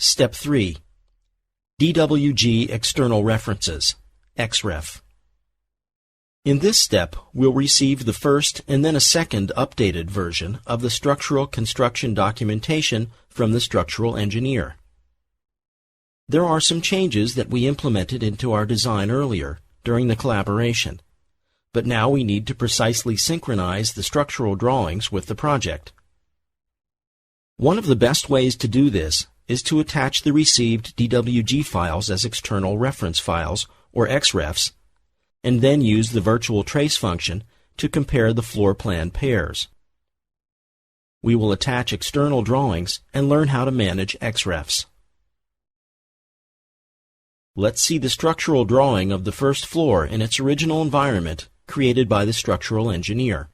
Step 3. DWG External References, XRef. In this step, we'll receive the first and then a second updated version of the structural construction documentation from the structural engineer. There are some changes that we implemented into our design earlier during the collaboration, but now we need to precisely synchronize the structural drawings with the project. One of the best ways to do this is to attach the received DWG files as external reference files, or XRefs, and then use the virtual trace function to compare the floor plan pairs. We will attach external drawings and learn how to manage XRefs. Let's see the structural drawing of the first floor in its original environment created by the structural engineer.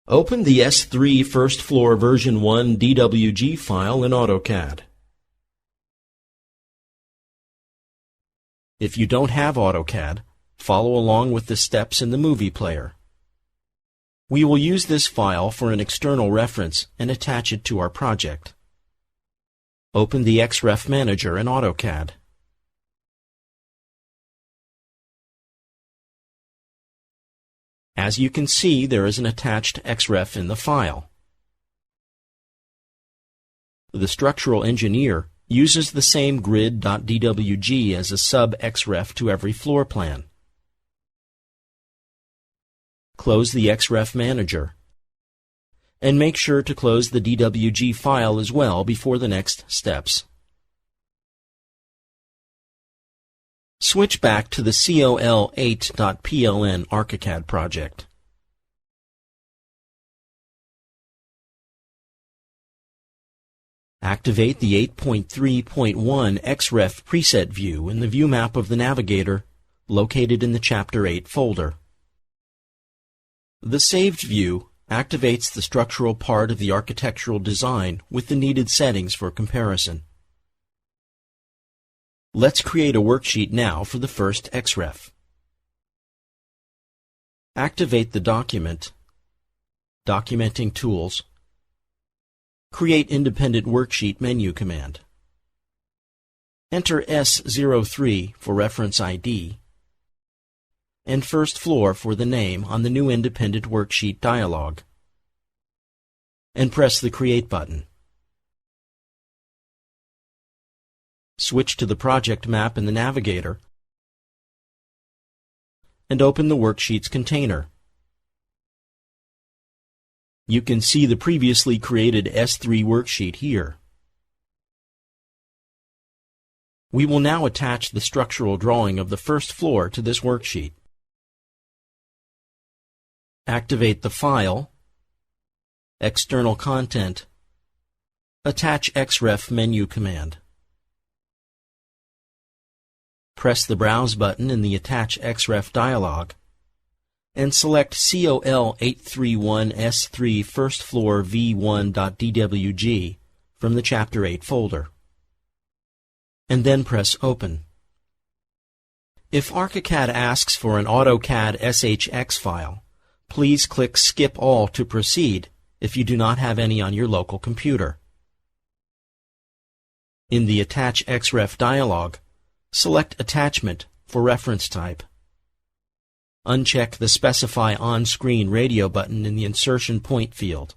Open the S3 First Floor Version 1 DWG file in AutoCAD. If you don't have AutoCAD, follow along with the steps in the movie player. We will use this file for an external reference and attach it to our project. Open the XRef Manager in AutoCAD. As you can see, there is an attached XRef in the file. The structural engineer uses the same grid.dwg as a sub-XRef to every floor plan. Close the XRef Manager, and make sure to close the DWG file as well before the next steps. Switch back to the col8.pln ArchiCAD project. Activate the 8.3.1 XRef preset view in the view map of the navigator located in the Chapter 8 folder. The saved view activates the structural part of the architectural design with the needed settings for comparison. Let's create a worksheet now for the first XRef. Activate the document, Documenting Tools, Create Independent Worksheet menu command. Enter S03 for reference ID and First Floor for the name on the new Independent Worksheet dialog, and press the Create button. Switch to the project map in the navigator and open the Worksheets container. You can see the previously created S3 worksheet here. We will now attach the structural drawing of the first floor to this worksheet. Activate the File, External Content, Attach XRef menu command. Press the Browse button in the Attach XRef dialog and select COL831S3 First Floor V1.dwg from the Chapter 8 folder, and then press Open. If ArchiCAD asks for an AutoCAD SHX file, please click Skip All to proceed if you do not have any on your local computer. In the Attach XRef dialog, select Attachment for reference type. Uncheck the Specify On-Screen Radio button in the Insertion Point field.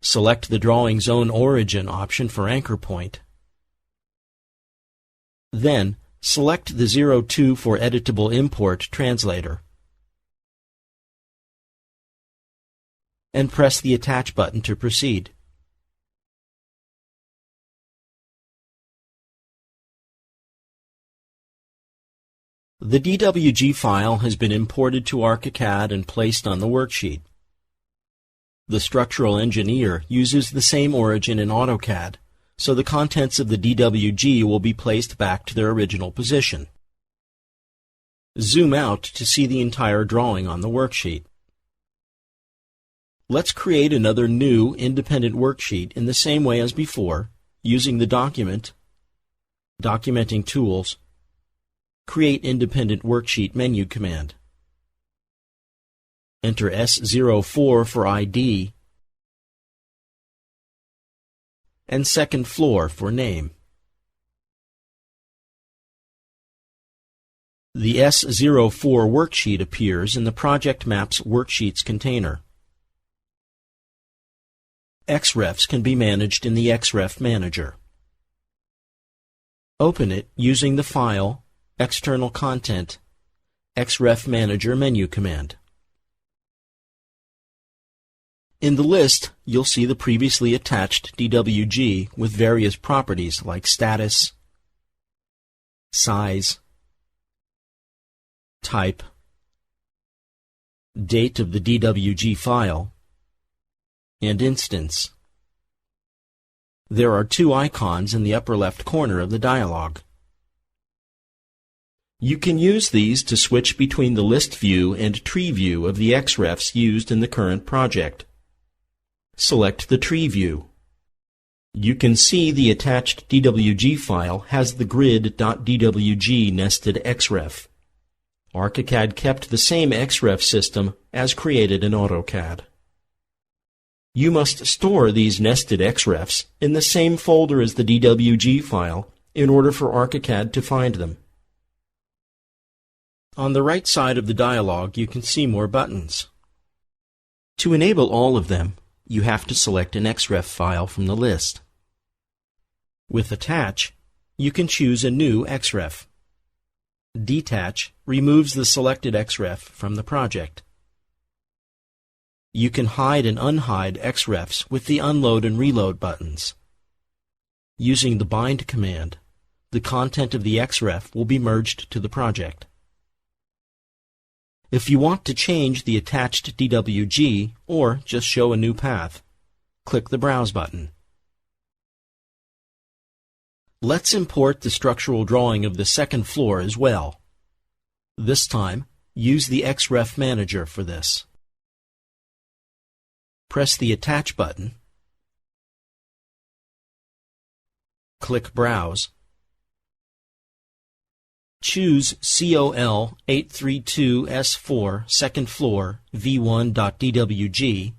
Select the Drawing Zone Origin option for anchor point. Then, select the 02 for Editable Import Translator, and press the Attach button to proceed. The DWG file has been imported to ArchiCAD and placed on the worksheet. The structural engineer uses the same origin in AutoCAD, so the contents of the DWG will be placed back to their original position. Zoom out to see the entire drawing on the worksheet. Let's create another new independent worksheet in the same way as before, using the Document, Documenting Tools, Create Independent Worksheet menu command. Enter S04 for ID and second floor for name. The S04 worksheet appears in the Project Maps Worksheets container. XRefs can be managed in the XRef Manager. Open it using the File, External Content, XRef Manager menu command. In the list, you'll see the previously attached DWG with various properties like status, size, type, date of the DWG file, and instance. There are two icons in the upper left corner of the dialog. You can use these to switch between the list view and tree view of the XRefs used in the current project. Select the tree view. You can see the attached DWG file has the grid.dwg nested XRef. ArchiCAD kept the same XRef system as created in AutoCAD. You must store these nested XRefs in the same folder as the DWG file in order for ArchiCAD to find them. On the right side of the dialog, you can see more buttons. To enable all of them, you have to select an XRef file from the list. With Attach, you can choose a new XRef. Detach removes the selected XRef from the project. You can hide and unhide XRefs with the Unload and Reload buttons. Using the Bind command, the content of the XRef will be merged to the project. If you want to change the attached DWG or just show a new path, click the Browse button. Let's import the structural drawing of the second floor as well. This time, use the XRef Manager for this. Press the Attach button, click Browse, choose COL 832S4 second floor v1.dwg,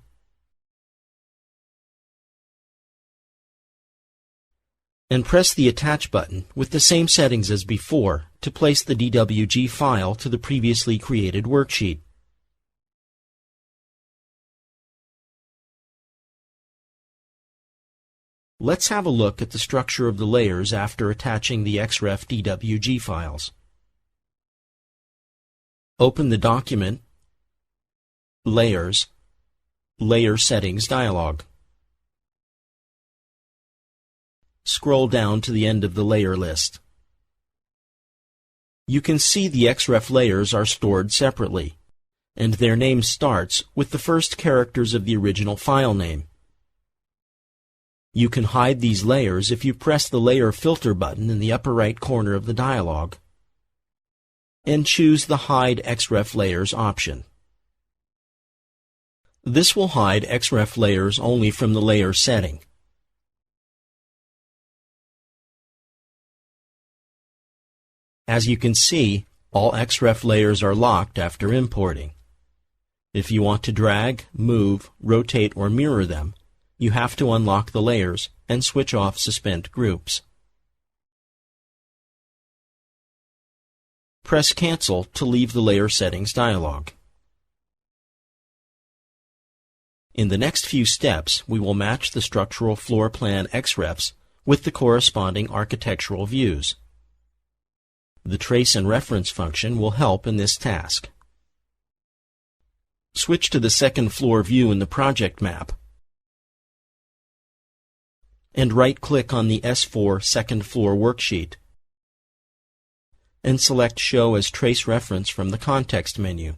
and press the Attach button with the same settings as before to place the DWG file to the previously created worksheet. Let's have a look at the structure of the layers after attaching the XRef DWG files. Open the Document, Layers, Layer Settings dialog. Scroll down to the end of the layer list. You can see the XRef layers are stored separately, and their name starts with the first characters of the original file name. You can hide these layers if you press the Layer Filter button in the upper right corner of the dialog and choose the Hide XRef Layers option. This will hide XRef layers only from the layer setting. As you can see, all XRef layers are locked after importing. If you want to drag, move, rotate, or mirror them, you have to unlock the layers and switch off Suspend Groups. Press Cancel to leave the Layer Settings dialog. In the next few steps, we will match the structural floor plan XRefs with the corresponding architectural views. The Trace and Reference function will help in this task. Switch to the second floor view in the project map and right-click on the S4 second floor worksheet and select Show as Trace Reference from the context menu.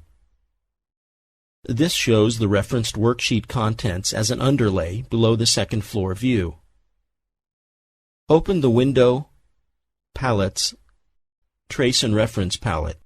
This shows the referenced worksheet contents as an underlay below the second floor view. Open the Window, Palettes, Trace and Reference palette